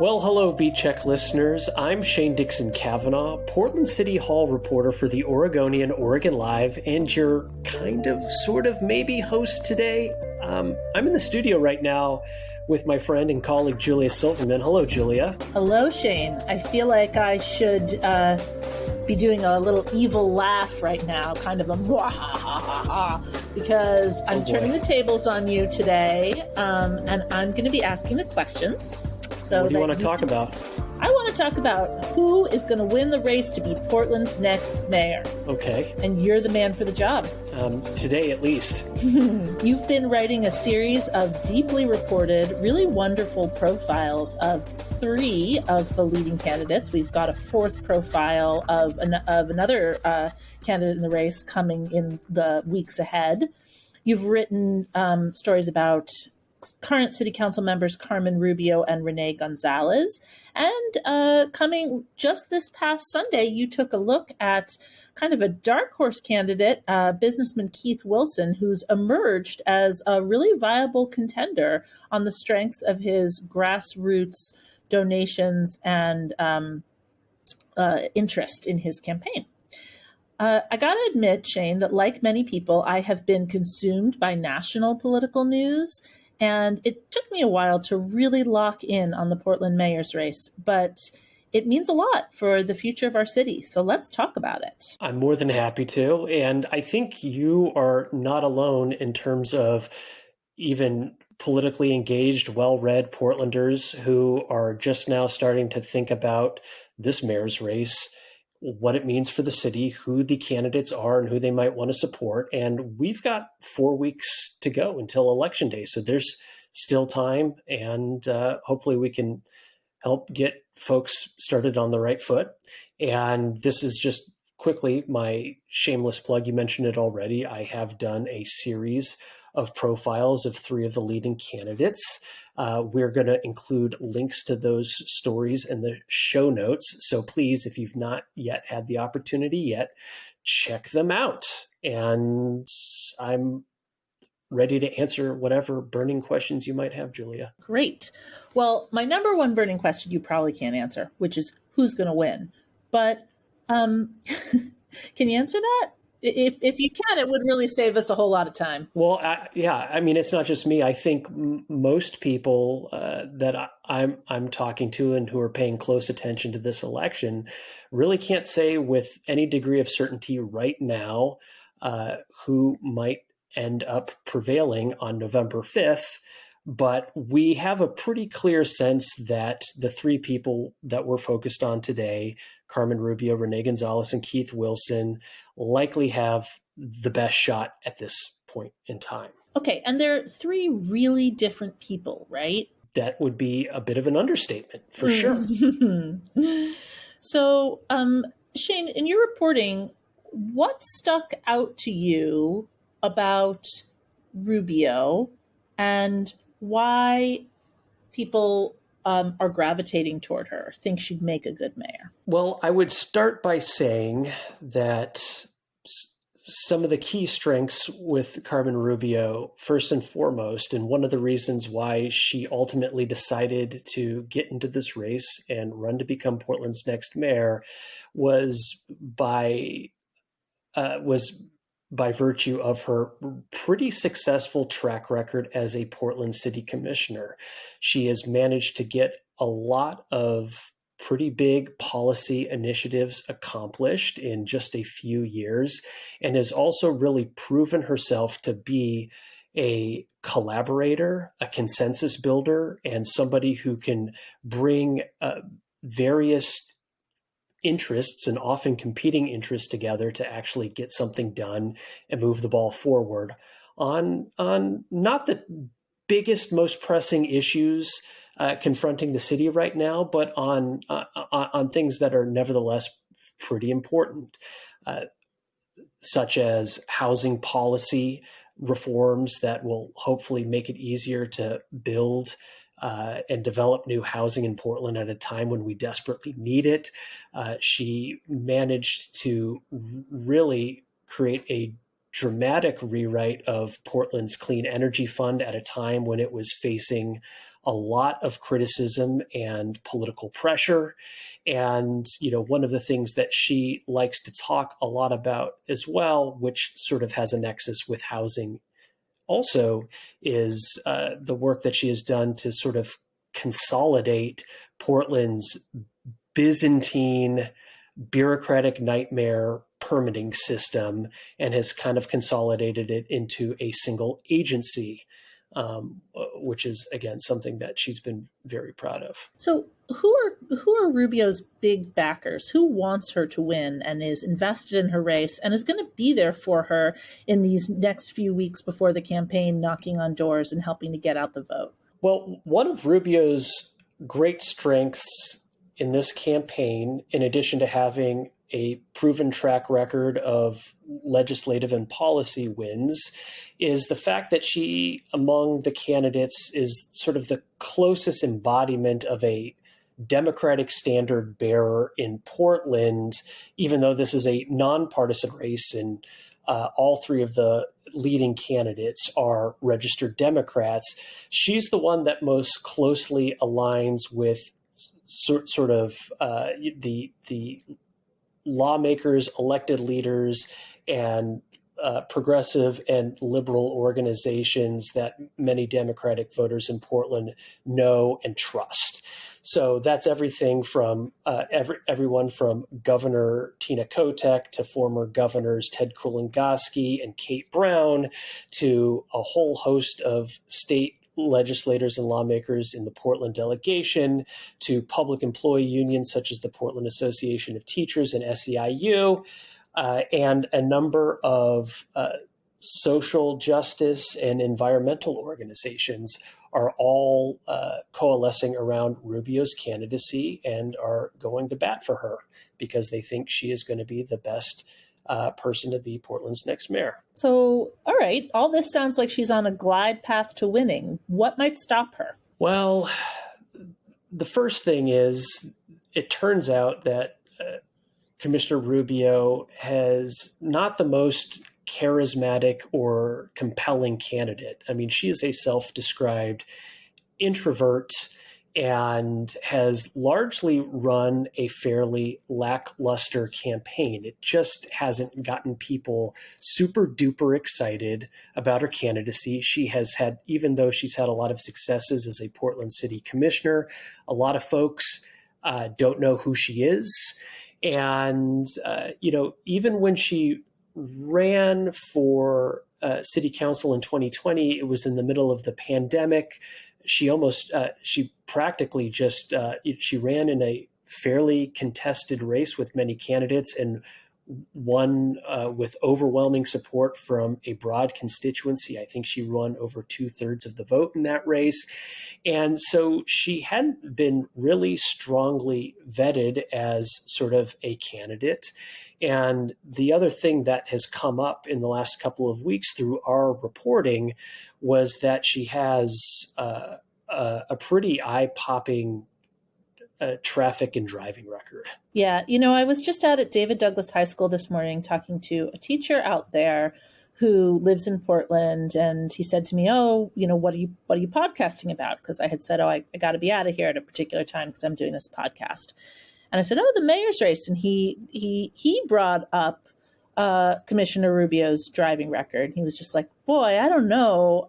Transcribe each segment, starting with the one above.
Well, hello, Beat Check listeners. I'm Shane Dixon Kavanaugh, Portland City Hall reporter for the Oregonian, OregonLive, and your kind of, sort of, maybe host today. I'm in the studio right now with my friend and colleague, Julia Silverman. Hello, Julia. Hello, Shane. I feel like I should be doing a little evil laugh right now, kind of a because I'm turning the tables on you today, and I'm going to be asking the questions. So what do you want to talk about? I want to talk about who is going to win the race to be Portland's next mayor. Okay. And you're the man for the job. Today, at least. You've been writing a series of deeply reported, really wonderful profiles of 3 of the leading candidates. We've got a 4th profile of another candidate in the race coming in the weeks ahead. You've written stories about current city council members Carmen, Rubio, and Rene Gonzalez. And coming just this past Sunday, you took a look at kind of a dark horse candidate, businessman Keith Wilson, who's emerged as a really viable contender on the strengths of his grassroots donations and interest in his campaign. I got to admit, Shane, that like many people, I have been consumed by national political news. And it took me a while to really lock in on the Portland mayor's race, but it means a lot for the future of our city. So let's talk about it. I'm more than happy to. And I think you are not alone in terms of even politically engaged, well-read Portlanders who are just now starting to think about this mayor's race, what it means for the city, who the candidates are, and who they might want to support. And we've got 4 weeks to go until Election Day. So there's still time, and hopefully we can help get folks started on the right foot. And this is just quickly my shameless plug. You mentioned it already. I have done a series of profiles of 3 of the leading candidates. We're going to include links to those stories in the show notes. So please, if you've not yet had the opportunity yet, check them out. And I'm ready to answer whatever burning questions you might have, Julia. Great. Well, my number one burning question you probably can't answer, which is who's going to win. But can you answer that? If you can, it would really save us a whole lot of time. Well, I mean, it's not just me. I think most people that I'm talking to and who are paying close attention to this election really can't say with any degree of certainty right now who might end up prevailing on November 5th. But we have a pretty clear sense that the 3 people that we're focused on today, Carmen Rubio, Rene Gonzalez, and Keith Wilson, likely have the best shot at this point in time. Okay, and they're 3 really different people, right? That would be a bit of an understatement, for sure. So, Shane, in your reporting, what stuck out to you about Rubio and why people are gravitating toward her, think she'd make a good mayor? Well, I would start by saying that some of the key strengths with Carmen Rubio, first and foremost, and one of the reasons why she ultimately decided to get into this race and run to become Portland's next mayor, was by virtue of her pretty successful track record as a Portland City Commissioner. She has managed to get a lot of pretty big policy initiatives accomplished in just a few years, and has also really proven herself to be a collaborator, a consensus builder, and somebody who can bring various interests and often competing interests together to actually get something done and move the ball forward on not the biggest, most pressing issues confronting the city right now, but on things that are nevertheless pretty important, such as housing policy reforms that will hopefully make it easier to build and develop new housing in Portland at a time when we desperately need it. She managed to really create a dramatic rewrite of Portland's Clean Energy Fund at a time when it was facing a lot of criticism and political pressure. And, one of the things that she likes to talk a lot about as well, which sort of has a nexus with housing also, is the work that she has done to sort of consolidate Portland's Byzantine bureaucratic nightmare permitting system and has kind of consolidated it into a single agency, which is, again, something that she's been very proud of. So who are Rubio's big backers? Who wants her to win and is invested in her race and is going to be there for her in these next few weeks before the campaign, knocking on doors and helping to get out the vote? Well, one of Rubio's great strengths in this campaign, in addition to having a proven track record of legislative and policy wins, is the fact that she, among the candidates, is sort of the closest embodiment of a Democratic standard bearer in Portland, even though this is a nonpartisan race and all three of the leading candidates are registered Democrats. She's the one that most closely aligns with sort of the lawmakers, elected leaders, and progressive and liberal organizations that many Democratic voters in Portland know and trust. So that's everything from everyone from Governor Tina Kotek to former governors Ted Kulongoski and Kate Brown to a whole host of state legislators and lawmakers in the Portland delegation, to public employee unions such as the Portland Association of Teachers and SEIU, and a number of social justice and environmental organizations are all coalescing around Rubio's candidacy and are going to bat for her because they think she is going to be the best person to be Portland's next mayor. So, all right, all this sounds like she's on a glide path to winning. What might stop her? Well, the first thing is it turns out that Commissioner Rubio has not the most charismatic or compelling candidate. I mean, she is a self-described introvert and has largely run a fairly lackluster campaign. It just hasn't gotten people super duper excited about her candidacy. She has had, even though she's had a lot of successes as a Portland City Commissioner, a lot of folks don't know who she is. And, even when she ran for city council in 2020, it was in the middle of the pandemic. She practically just, she ran in a fairly contested race with many candidates and won with overwhelming support from a broad constituency. I think she won over 2/3 of the vote in that race. And so she hadn't been really strongly vetted as sort of a candidate. And the other thing that has come up in the last couple of weeks through our reporting was that she has a pretty eye-popping traffic and driving record. Yeah, I was just out at David Douglas High School this morning talking to a teacher out there who lives in Portland, and he said to me, "Oh, what are you podcasting about?" Because I had said, "Oh, I got to be out of here at a particular time because I'm doing this podcast." And I said, "Oh, the mayor's race," and he brought up Commissioner Rubio's driving record. He was just like, "Boy, I don't know."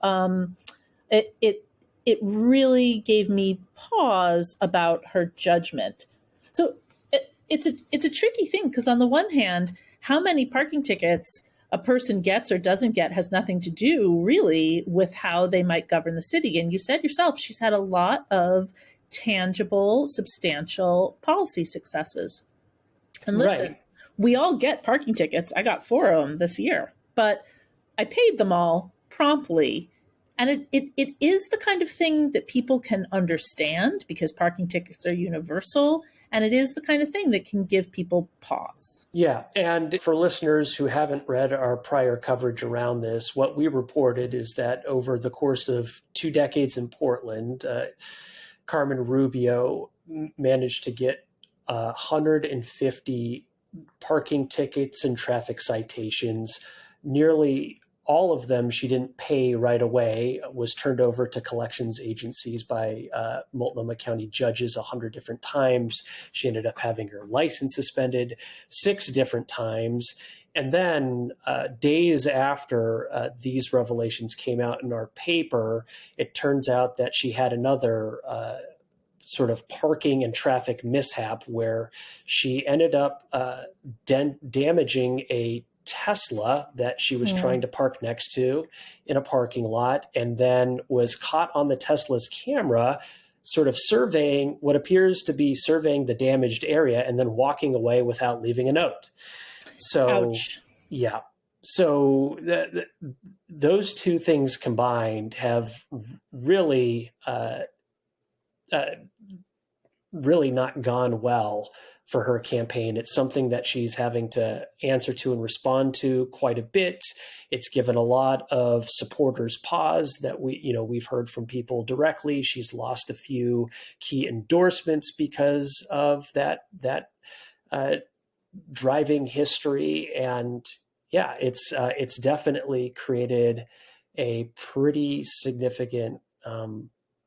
It really gave me pause about her judgment. So it's a tricky thing because on the one hand, how many parking tickets a person gets or doesn't get has nothing to do really with how they might govern the city. And you said yourself, she's had a lot of tangible, substantial policy successes. And listen, Right. We all get parking tickets. I got 4 of them this year, but I paid them all promptly. And it is the kind of thing that people can understand because parking tickets are universal. And it is the kind of thing that can give people pause. Yeah. And for listeners who haven't read our prior coverage around this, what we reported is that over the course of 2 decades in Portland, Carmen Rubio managed to get 150 parking tickets and traffic citations nearly all of them she didn't pay right away, was turned over to collections agencies by Multnomah County judges 100 different times. She ended up having her license suspended 6 different times. And then days after these revelations came out in our paper, it turns out that she had another sort of parking and traffic mishap where she ended up damaging a Tesla that she was trying to park next to in a parking lot, and then was caught on the Tesla's camera sort of surveying what appears to be surveying the damaged area and then walking away without leaving a note. So, Ouch. yeah. So those two things combined have really, really not gone well for her campaign. It's something that she's having to answer to and respond to quite a bit. It's given a lot of supporters pause that we've heard from people directly. She's lost a few key endorsements because of that driving history. And yeah, it's definitely created a pretty significant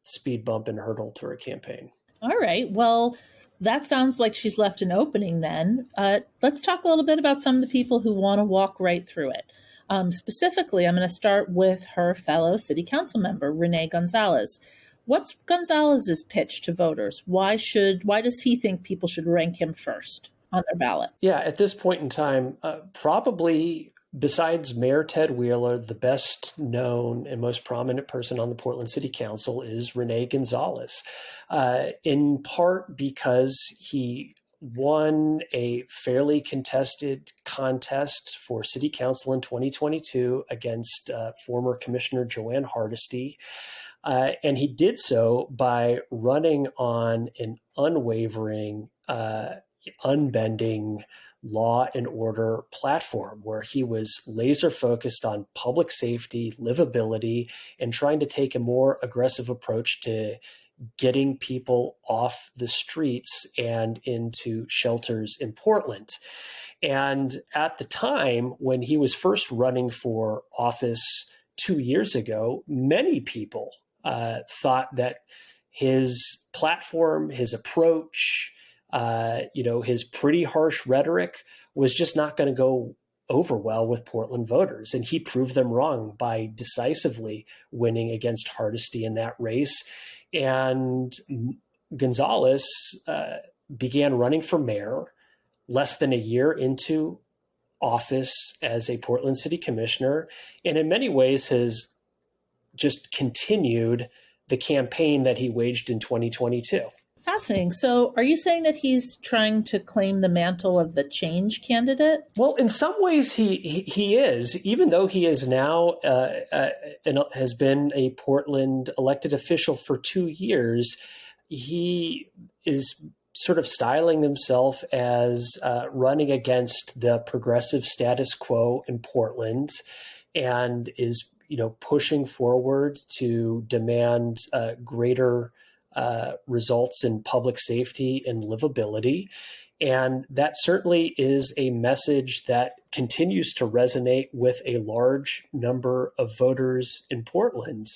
speed bump and hurdle to her campaign. All right. Well, that sounds like she's left an opening then. Let's talk a little bit about some of the people who want to walk right through it. Specifically, I'm going to start with her fellow city council member, Rene Gonzalez. What's Gonzalez's pitch to voters? Why does he think people should rank him first on their ballot? Yeah, at this point in time, probably besides Mayor Ted Wheeler, the best known and most prominent person on the Portland City Council is Rene Gonzalez, in part because he won a fairly contested contest for city council in 2022 against former Commissioner Joanne Hardesty. And he did so by running on an unwavering, unbending law and order platform where he was laser focused on public safety, livability, and trying to take a more aggressive approach to getting people off the streets and into shelters in Portland. And at the time when he was first running for office 2 years ago, many people thought that his platform, his approach, his pretty harsh rhetoric was just not going to go over well with Portland voters. And he proved them wrong by decisively winning against Hardesty in that race. And Gonzalez began running for mayor less than a year into office as a Portland City Commissioner, and in many ways has just continued the campaign that he waged in 2022. Fascinating. So are you saying that he's trying to claim the mantle of the change candidate? Well, in some ways he is, even though he is now has been a Portland elected official for 2 years. He is sort of styling himself as running against the progressive status quo in Portland, and is pushing forward to demand greater results in public safety and livability. And that certainly is a message that continues to resonate with a large number of voters in Portland,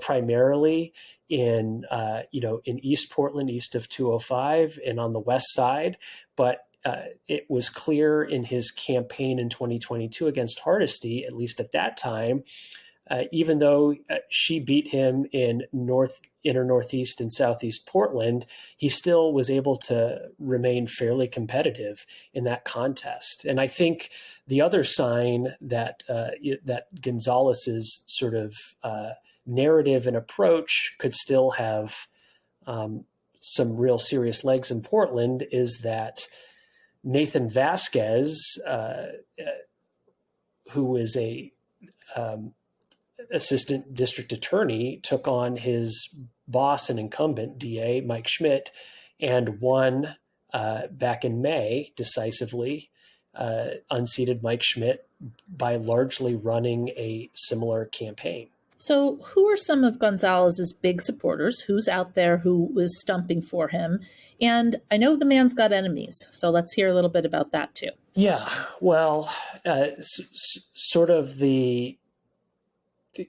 primarily in East Portland, east of 205, and on the west side. But it was clear in his campaign in 2022 against Hardesty, at least at that time, even though she beat him in inner Northeast and Southeast Portland, he still was able to remain fairly competitive in that contest. And I think the other sign that that Gonzalez's sort of narrative and approach could still have some real serious legs in Portland is that Nathan Vasquez, who is a assistant district attorney, took on his boss and incumbent DA, Mike Schmidt, and won back in May decisively, unseated Mike Schmidt by largely running a similar campaign. So, who are some of Gonzalez's big supporters? Who's out there who was stumping for him? And I know the man's got enemies, so let's hear a little bit about that too. Yeah, well, sort of the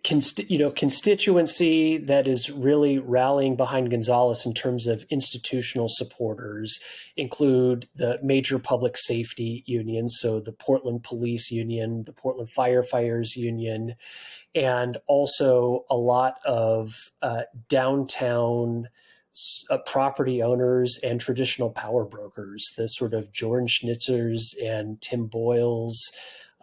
constituency that is really rallying behind Gonzalez in terms of institutional supporters include the major public safety unions, so the Portland Police Union, the Portland Firefighters Union, and also a lot of downtown property owners and traditional power brokers, the sort of Jorn Schnitzers and Tim Boyles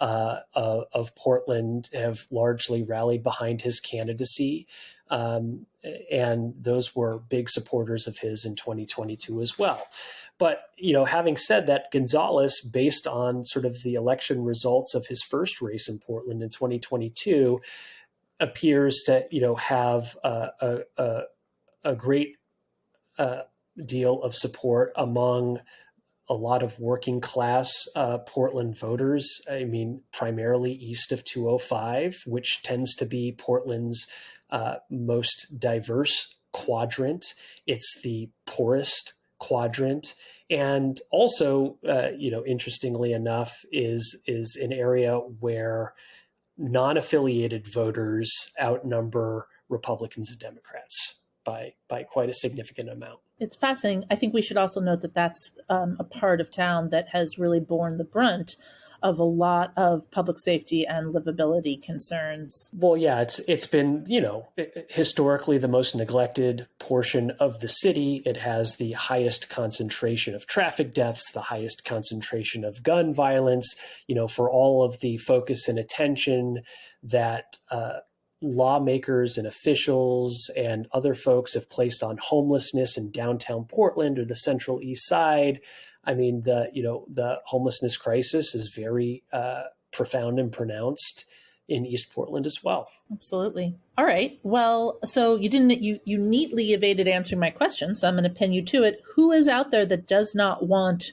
of Portland have largely rallied behind his candidacy. And those were big supporters of his in 2022 as well. But, having said that, Gonzalez, based on sort of the election results of his first race in Portland in 2022, appears to, have a great deal of support among a lot of working class Portland voters. I mean, primarily east of 205, which tends to be Portland's most diverse quadrant. It's the poorest quadrant. And also, interestingly enough, is an area where non-affiliated voters outnumber Republicans and Democrats by quite a significant amount. It's fascinating. I think we should also note that that's a part of town that has really borne the brunt of a lot of public safety and livability concerns. Well, yeah, it's been, historically the most neglected portion of the city. It has the highest concentration of traffic deaths, the highest concentration of gun violence, for all of the focus and attention that lawmakers and officials and other folks have placed on homelessness in downtown Portland or the Central East Side. I mean, the homelessness crisis is very profound and pronounced in East Portland as well. Absolutely. All right. Well, so you neatly evaded answering my question, so I'm going to pin you to it. Who is out there that does not want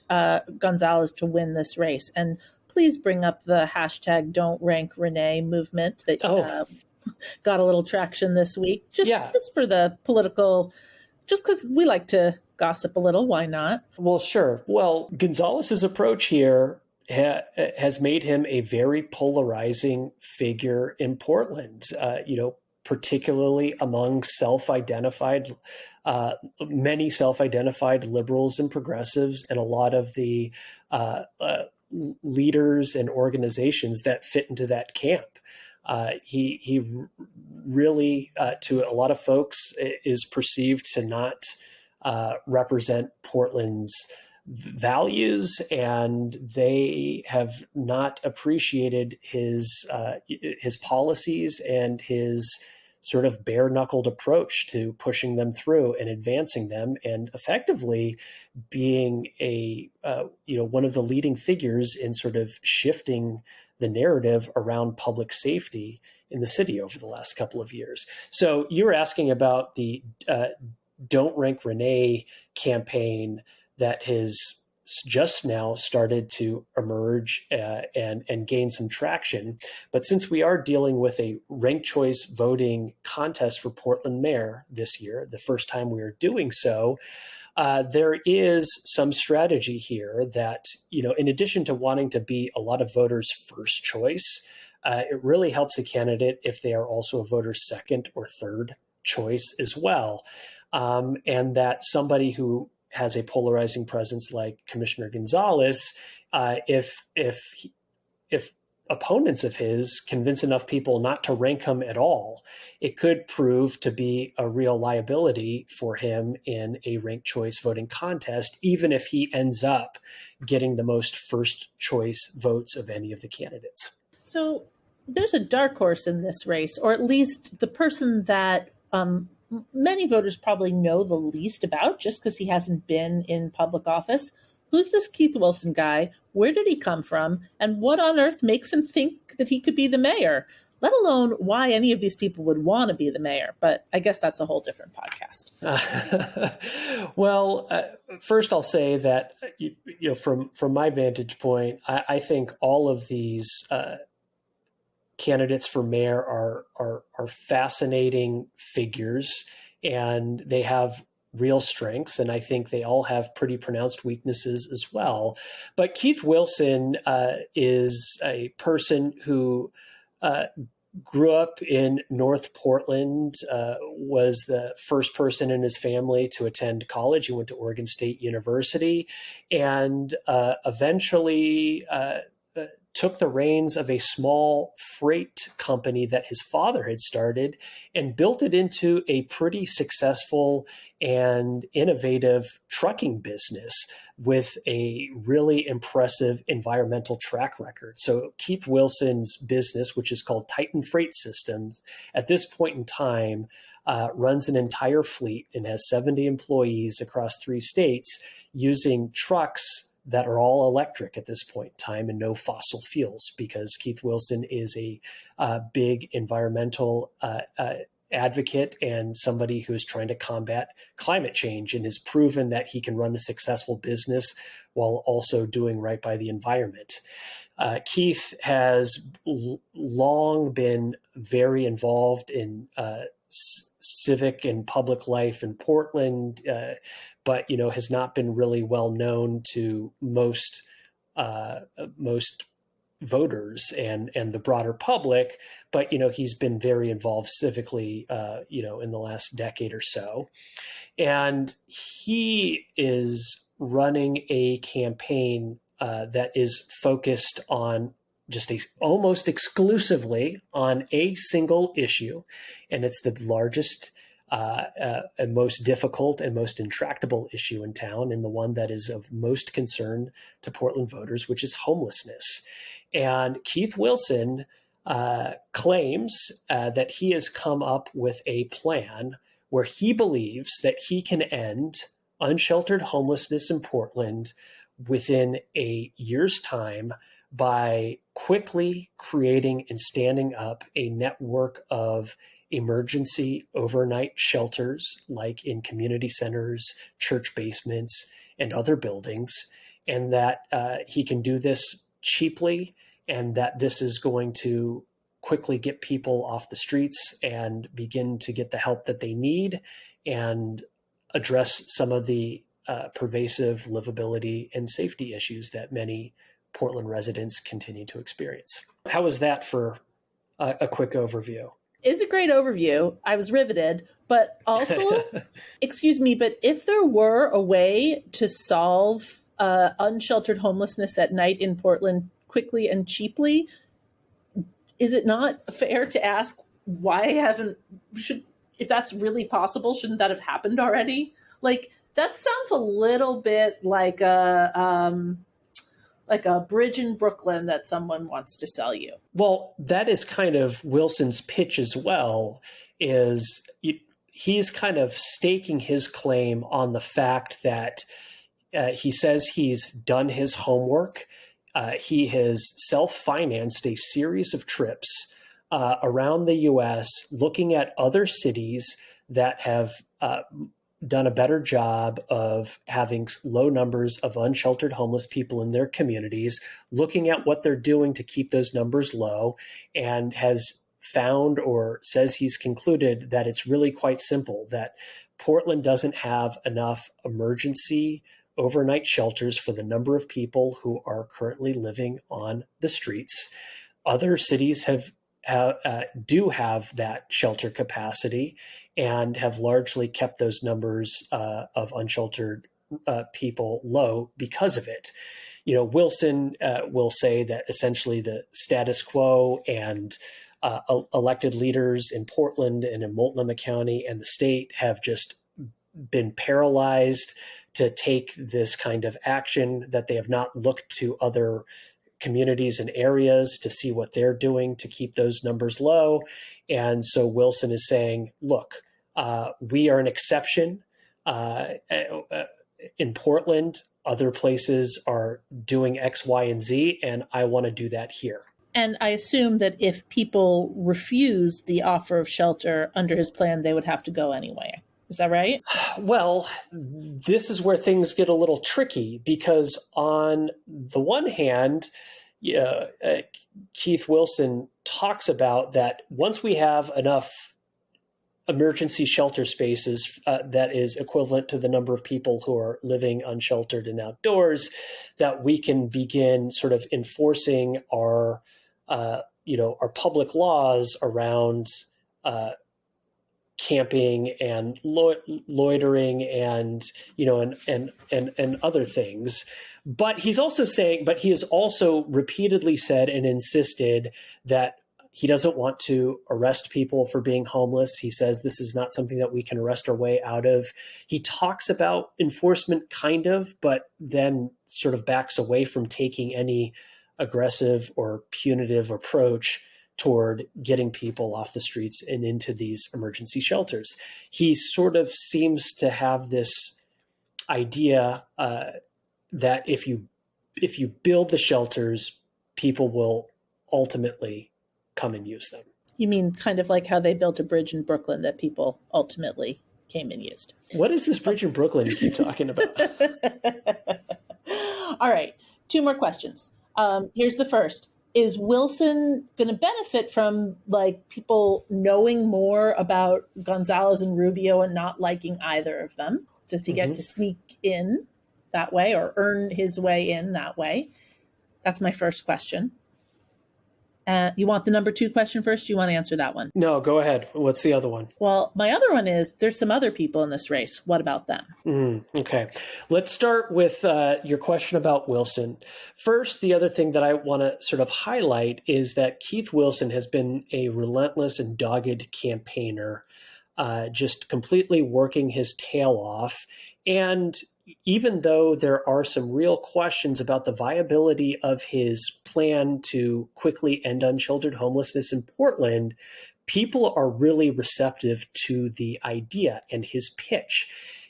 Gonzalez to win this race? And please bring up the hashtag Don't Rank Rene movement that got a little traction this week, just for the political, just because we like to gossip a little. Why not? Well, sure. Well, Gonzalez's approach here has made him a very polarizing figure in Portland, particularly among many self-identified liberals and progressives, and a lot of the leaders and organizations that fit into that camp. He really, to a lot of folks, is perceived to not represent Portland's values, and they have not appreciated his policies and his sort of bare-knuckled approach to pushing them through and advancing them, and effectively being one of the leading figures in sort of shifting the narrative around public safety in the city over the last couple of years. So you were asking about the Don't Rank Rene campaign that has just now started to emerge and gain some traction. But since we are dealing with a ranked choice voting contest for Portland mayor this year, the first time we are doing so, there is some strategy here that, in addition to wanting to be a lot of voters' first choice, it really helps a candidate if they are also a voter's second or third choice as well. And that somebody who has a polarizing presence like Commissioner Gonzalez, if opponents of his convince enough people not to rank him at all, it could prove to be a real liability for him in a ranked choice voting contest, even if he ends up getting the most first choice votes of any of the candidates. So there's a dark horse in this race, or at least the person that many voters probably know the least about just because he hasn't been in public office. Who's this Keith Wilson guy? Where did he come from? And what on earth makes him think that he could be the mayor? Let alone why any of these people would want to be the mayor. But I guess that's a whole different podcast. Well, first I'll say that, from my vantage point, I think all of these candidates for mayor are fascinating figures, and they have real strengths, and I think they all have pretty pronounced weaknesses as well. But Keith Wilson is a person who grew up in North Portland, was the first person in his family to attend college. He went to Oregon State University, and eventually took the reins of a small freight company that his father had started and built it into a pretty successful and innovative trucking business with a really impressive environmental track record. So Keith Wilson's business, which is called Titan Freight Systems, at this point in time runs an entire fleet and has 70 employees across 3 states using trucks that are all electric at this point in time and no fossil fuels, because Keith Wilson is a big environmental advocate and somebody who is trying to combat climate change, and has proven that he can run a successful business while also doing right by the environment. Keith has long been very involved in civic and public life in Portland, but has not been really well known to most voters and the broader public. But he's been very involved civically, in the last decade or so, and he is running a campaign that is focused on almost exclusively on a single issue, and it's the largest and most difficult and most intractable issue in town, and the one that is of most concern to Portland voters, which is homelessness. And Keith Wilson claims that he has come up with a plan where he believes that he can end unsheltered homelessness in Portland within a year's time by quickly creating and standing up a network of emergency overnight shelters, like in community centers, church basements, and other buildings, and that he can do this cheaply, and that this is going to quickly get people off the streets and begin to get the help that they need and address some of the pervasive livability and safety issues that many Portland residents continue to experience. How was that for a quick overview? It's a great overview. I was riveted, but also, excuse me, but if there were a way to solve unsheltered homelessness at night in Portland quickly and cheaply, is it not fair to ask if that's really possible, shouldn't that have happened already? Like, that sounds a little bit like a bridge in Brooklyn that someone wants to sell you. Well, that is kind of Wilson's pitch as well, is he's kind of staking his claim on the fact that he says he's done his homework. He has self-financed a series of trips around the U.S. looking at other cities that have done a better job of having low numbers of unsheltered homeless people in their communities, looking at what they're doing to keep those numbers low, and has found, or says he's concluded, that it's really quite simple, that Portland doesn't have enough emergency overnight shelters for the number of people who are currently living on the streets. Other cities do have that shelter capacity and have largely kept those numbers of unsheltered people low because of it. Wilson will say that essentially the status quo and elected leaders in Portland and in Multnomah County and the state have just been paralyzed to take this kind of action, that they have not looked to other communities and areas to see what they're doing to keep those numbers low. And so Wilson is saying, look, we are an exception in Portland. Other places are doing X, Y, and Z, and I want to do that here. And I assume that if people refuse the offer of shelter under his plan, they would have to go anyway. Is that right? Well, this is where things get a little tricky, because on the one hand, Keith Wilson talks about that once we have enough emergency shelter spaces that is equivalent to the number of people who are living unsheltered and outdoors, that we can begin sort of enforcing our our public laws around camping and loitering and and other things. But he has also repeatedly said and insisted that he doesn't want to arrest people for being homeless. He says this is not something that we can arrest our way out of. He talks about enforcement kind of, but then sort of backs away from taking any aggressive or punitive approach toward getting people off the streets and into these emergency shelters. He sort of seems to have this idea that if you build the shelters, people will ultimately come and use them. You mean kind of like how they built a bridge in Brooklyn that people ultimately came and used? What is this bridge in Brooklyn you keep talking about? All right, 2 more questions. Here's the first. Is Wilson going to benefit from like people knowing more about Gonzalez and Rubio and not liking either of them? Does he get to sneak in that way or earn his way in that way? That's my first question. You want the number 2 question first? Do you want to answer that one? No, go ahead. What's the other one? Well, my other one is there's some other people in this race. What about them? Okay. Let's start with your question about Wilson. First, the other thing that I want to sort of highlight is that Keith Wilson has been a relentless and dogged campaigner, just completely working his tail off. And even though there are some real questions about the viability of his plan to quickly end unsheltered homelessness in Portland, people are really receptive to the idea and his pitch.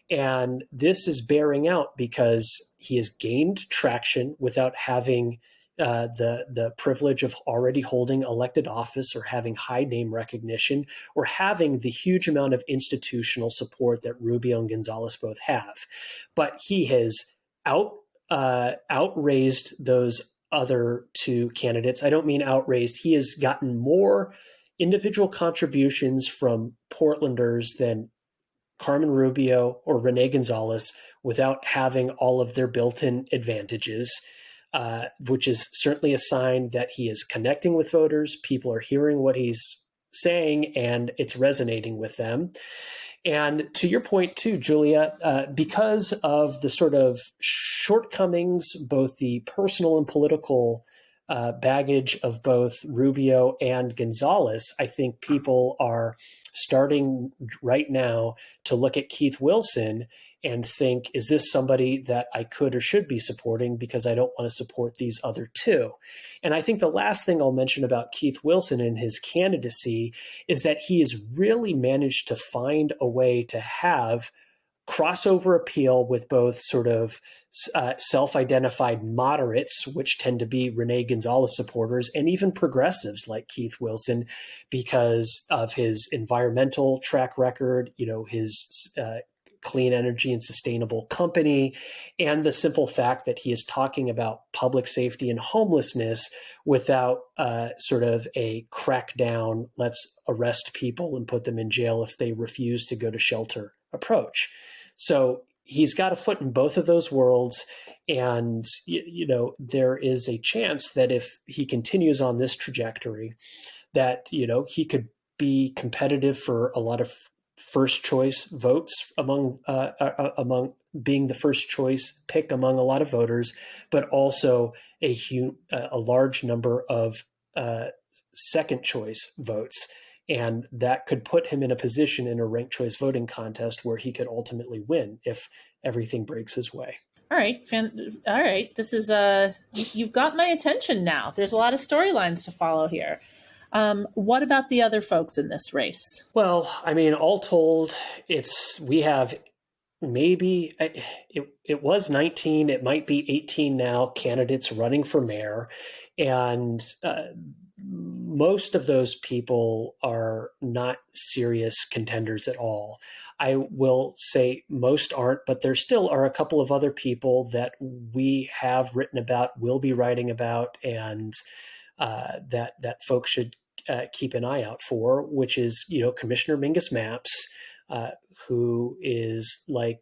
And this is bearing out because he has gained traction without having the privilege of already holding elected office or having high name recognition or having the huge amount of institutional support that Rubio and Gonzalez both have. But he has outraised those other 2 candidates. I don't mean outraised. He has gotten more individual contributions from Portlanders than Carmen Rubio or Rene Gonzalez without having all of their built-in advantages. Which is certainly a sign that he is connecting with voters. People are hearing what he's saying, and it's resonating with them. And to your point too, Julia, because of the sort of shortcomings, both the personal and political baggage of both Rubio and Gonzalez, I think people are starting right now to look at Keith Wilson and think, is this somebody that I could or should be supporting because I don't want to support these other 2? And I think the last thing I'll mention about Keith Wilson and his candidacy is that he has really managed to find a way to have crossover appeal with both sort of self-identified moderates, which tend to be Rene Gonzalez supporters, and even progressives like Keith Wilson because of his environmental track record, his clean energy and sustainable company, and the simple fact that he is talking about public safety and homelessness without sort of a crackdown, let's arrest people and put them in jail if they refuse to go to shelter approach. So he's got a foot in both of those worlds. And, there is a chance that if he continues on this trajectory, that, he could be competitive for a lot of first choice votes among being the first choice pick among a lot of voters, but also a large number of second choice votes. And that could put him in a position in a ranked choice voting contest where he could ultimately win if everything breaks his way. All right. All right. This is you've got my attention now. There's a lot of storylines to follow here. What about the other folks in this race? Well, I mean, all told, we have maybe, it was 19, it might be 18 now, candidates running for mayor. And most of those people are not serious contenders at all. I will say most aren't, but there still are a couple of other people that we have written about, will be writing about, and that folks should keep an eye out for, which is, Commissioner Mingus Mapps, who is like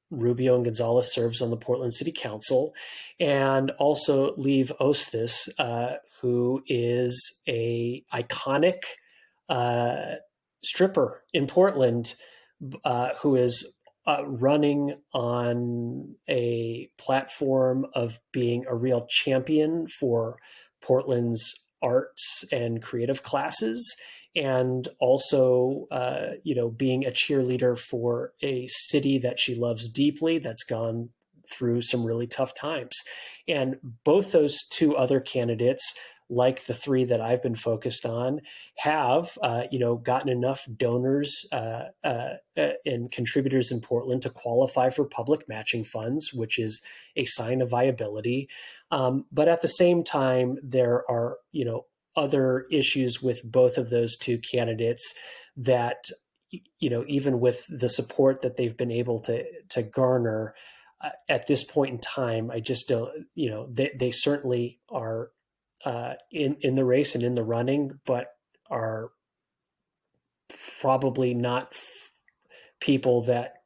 Rubio and Gonzalez, serves on the Portland City Council, and also Leave Ostis, who is a iconic stripper in Portland, who is running on a platform of being a real champion for Portland's arts and creative classes, and also, being a cheerleader for a city that she loves deeply, that's gone through some really tough times. And both those two other candidates, like the three that I've been focused on, have, gotten enough donors and contributors in Portland to qualify for public matching funds, which is a sign of viability. But at the same time, there are, other issues with both of those two candidates that, even with the support that they've been able to garner at this point in time, I just don't, they certainly are in the race and in the running, but are probably not people that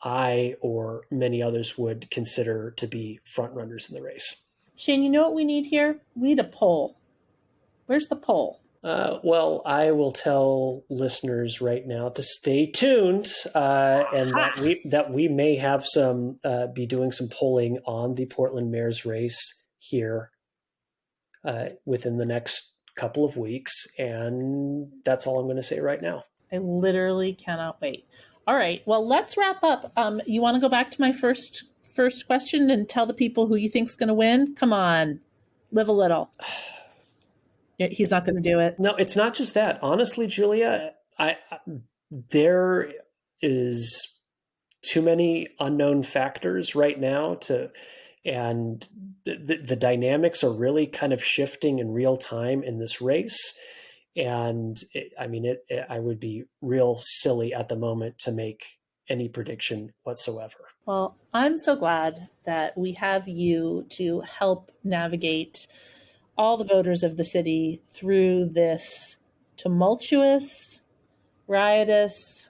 I or many others would consider to be front runners in the race. Shane, you know what we need here? We need a poll. Where's the poll? Well, I will tell listeners right now to stay tuned, and that we may have some be doing some polling on the Portland mayor's race here within the next couple of weeks, and that's all I'm going to say right now. I literally cannot wait. All right, well, let's wrap up. You want to go back to my first question and tell the people who you think's going to win? Come on, live a little. He's not going to do it. No, it's not just that. Honestly, Julia, there is too many unknown factors right now and the dynamics are really kind of shifting in real time in this race. And I would be real silly at the moment to make any prediction whatsoever. Well, I'm so glad that we have you to help navigate all the voters of the city through this tumultuous, riotous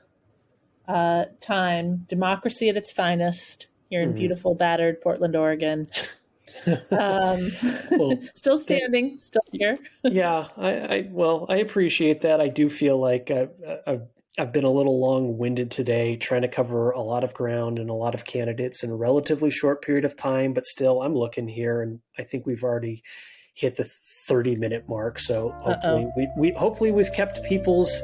time, democracy at its finest here in beautiful, battered Portland, Oregon. Still standing, still here. Yeah, I appreciate that. I do feel like I've been a little long-winded today, trying to cover a lot of ground and a lot of candidates in a relatively short period of time, but still I'm looking here and I think we've already hit the 30-minute mark. So hopefully we've kept people's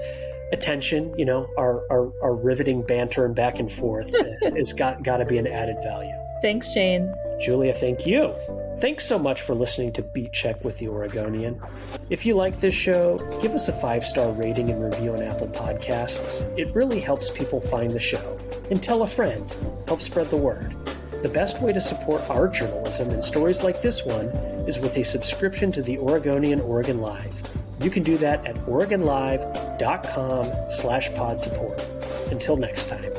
attention. Our riveting banter and back and forth has got to be an added value. Thanks, Shane. Julia, thank you. Thanks so much for listening to Beat Check with the Oregonian. If you like this show, give us a 5-star rating and review on Apple Podcasts. It really helps people find the show. And tell a friend. Help spread the word. The best way to support our journalism and stories like this one is with a subscription to the Oregonian OregonLive. You can do that at OregonLive.com/pod support. Until next time.